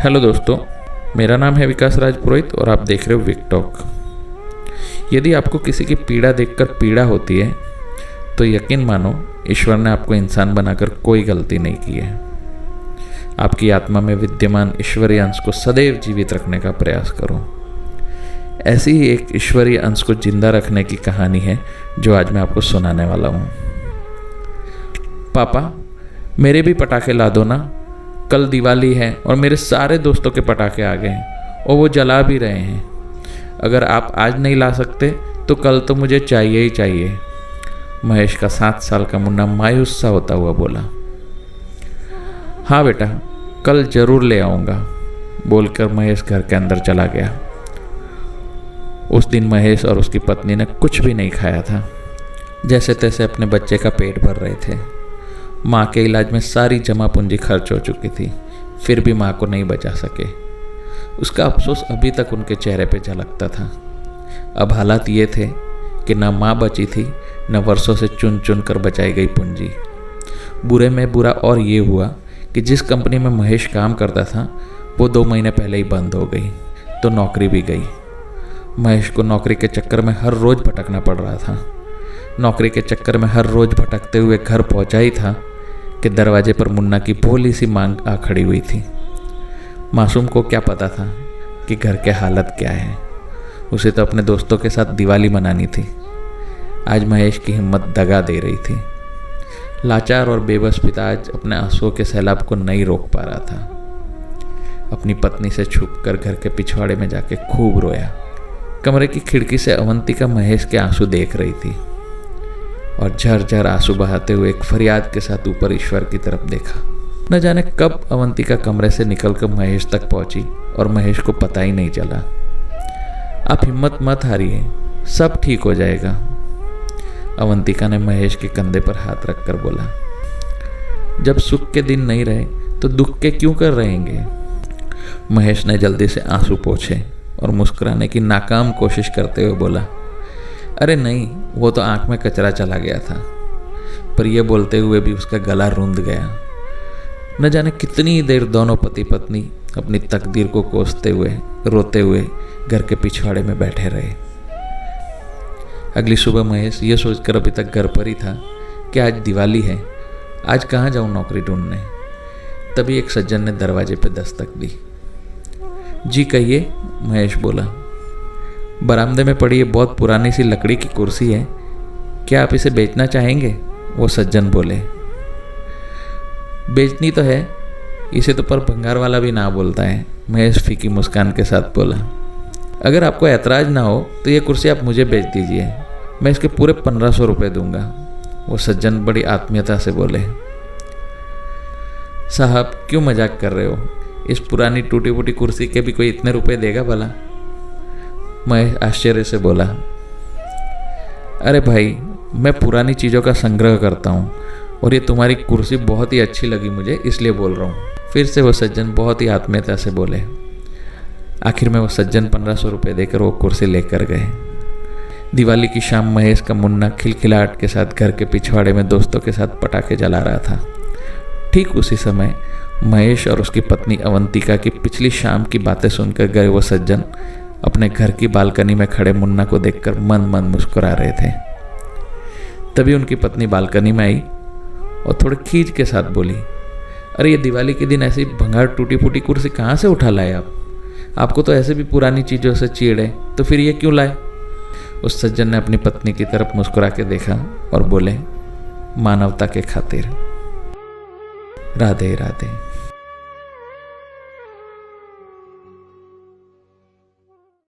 Hello दोस्तों, मेरा नाम है विकास राज पुरोहित और आप देख रहे हो विक टॉक। यदि आपको किसी की पीड़ा देखकर पीड़ा होती है तो यकीन मानो ईश्वर ने आपको इंसान बनाकर कोई गलती नहीं की है। आपकी आत्मा में विद्यमान ईश्वरीय अंश को सदैव जीवित रखने का प्रयास करो। ऐसी ही एक ईश्वरीय अंश को जिंदा रखने की कहानी है जो आज मैं आपको सुनाने वाला हूँ। पापा, मेरे भी पटाखे ला दो ना, कल दिवाली है और मेरे सारे दोस्तों के पटाखे आ गए हैं और वो जला भी रहे हैं। अगर आप आज नहीं ला सकते तो कल तो मुझे चाहिए ही चाहिए। महेश का 7 साल का मुन्ना मायूस सा होता हुआ बोला। हाँ बेटा, कल जरूर ले आऊँगा, बोलकर महेश घर के अंदर चला गया। उस दिन महेश और उसकी पत्नी ने कुछ भी नहीं खाया था। जैसे तैसे अपने बच्चे का पेट भर रहे थे। माँ के इलाज में सारी जमा पूंजी खर्च हो चुकी थी, फिर भी माँ को नहीं बचा सके। उसका अफसोस अभी तक उनके चेहरे पे झलकता था। अब हालात ये थे कि न माँ बची थी, न वर्षों से चुन चुन कर बचाई गई पूंजी। बुरे में बुरा और ये हुआ कि जिस कंपनी में महेश काम करता था वो 2 महीने पहले ही बंद हो गई, तो नौकरी भी गई। महेश को नौकरी के चक्कर में हर रोज़ भटकना पड़ रहा था। नौकरी के चक्कर में हर रोज़ भटकते हुए घर पहुंचा ही था कि दरवाजे पर मुन्ना की भोली सी मांग आ खड़ी हुई थी। मासूम को क्या पता था कि घर के हालत क्या है। उसे तो अपने दोस्तों के साथ दिवाली मनानी थी। आज महेश की हिम्मत दगा दे रही थी। लाचार और बेबस पिता आज अपने आंसुओं के सैलाब को नहीं रोक पा रहा था। अपनी पत्नी से छुपकर घर के पिछवाड़े में जाके खूब रोया। कमरे की खिड़की से अवंतिका महेश के आंसू देख रही थी और झरझर आंसू बहाते हुए एक फरियाद के साथ ऊपर ईश्वर की तरफ देखा। न जाने कब अवंतिका कमरे से निकलकर महेश तक पहुंची और महेश को पता ही नहीं चला। आप हिम्मत मत हारिए, सब ठीक हो जाएगा, अवंतिका ने महेश के कंधे पर हाथ रखकर बोला। जब सुख के दिन नहीं रहे तो दुख के क्यों कर रहेंगे। महेश ने जल्दी से आंसू पोंछे और मुस्कुराने की नाकाम कोशिश करते हुए बोला, अरे नहीं, वो तो आंख में कचरा चला गया था। पर यह बोलते हुए भी उसका गला रूंध गया। न जाने कितनी देर दोनों पति पत्नी अपनी तकदीर को कोसते हुए रोते हुए घर के पिछवाड़े में बैठे रहे। अगली सुबह महेश ये सोचकर अभी तक घर पर ही था कि आज दिवाली है, आज कहाँ जाऊँ नौकरी ढूंढने। तभी एक सज्जन ने दरवाजे पर दस्तक दी। जी कहिए, महेश बोला। बरामदे में पड़ी ये बहुत पुरानी सी लकड़ी की कुर्सी है, क्या आप इसे बेचना चाहेंगे, वो सज्जन बोले। बेचनी तो है, इसे तो पर भंगार वाला भी ना बोलता है, महेश फीकी मुस्कान के साथ बोला। अगर आपको ऐतराज ना हो तो ये कुर्सी आप मुझे बेच दीजिए, मैं इसके पूरे 1500 रुपये दूंगा, वो सज्जन बड़ी आत्मीयता से बोले। साहब क्यों मजाक कर रहे हो, इस पुरानी टूटी फूटी कुर्सी के भी कोई इतने रुपए देगा भला, महेश आश्चर्य से बोला। अरे भाई, मैं पुरानी चीज़ों का संग्रह करता हूँ और ये तुम्हारी कुर्सी बहुत ही अच्छी लगी मुझे, इसलिए बोल रहा हूँ, फिर से वो सज्जन बहुत ही आत्मीयता से बोले। आखिर में वो सज्जन 1500 रुपये देकर वो कुर्सी लेकर गए। दिवाली की शाम महेश का मुन्ना खिलखिलाहट के साथ घर के पिछवाड़े में दोस्तों के साथ पटाखे जला रहा था। ठीक उसी समय महेश और उसकी पत्नी अवंतिका की पिछली शाम की बातें सुनकर गए वो सज्जन अपने घर की बालकनी में खड़े मुन्ना को देखकर मन मन मुस्कुरा रहे थे। तभी उनकी पत्नी बालकनी में आई और थोड़े खींच के साथ बोली, अरे ये दिवाली के दिन ऐसी भंगार टूटी फूटी कुर्सी कहाँ से उठा लाए आप, आपको तो ऐसे भी पुरानी चीज़ों से चिढ़ है, तो फिर ये क्यों लाए। उस सज्जन ने अपनी पत्नी की तरफ मुस्कुरा के देखा और बोले, मानवता के खातिर। राधे राधे।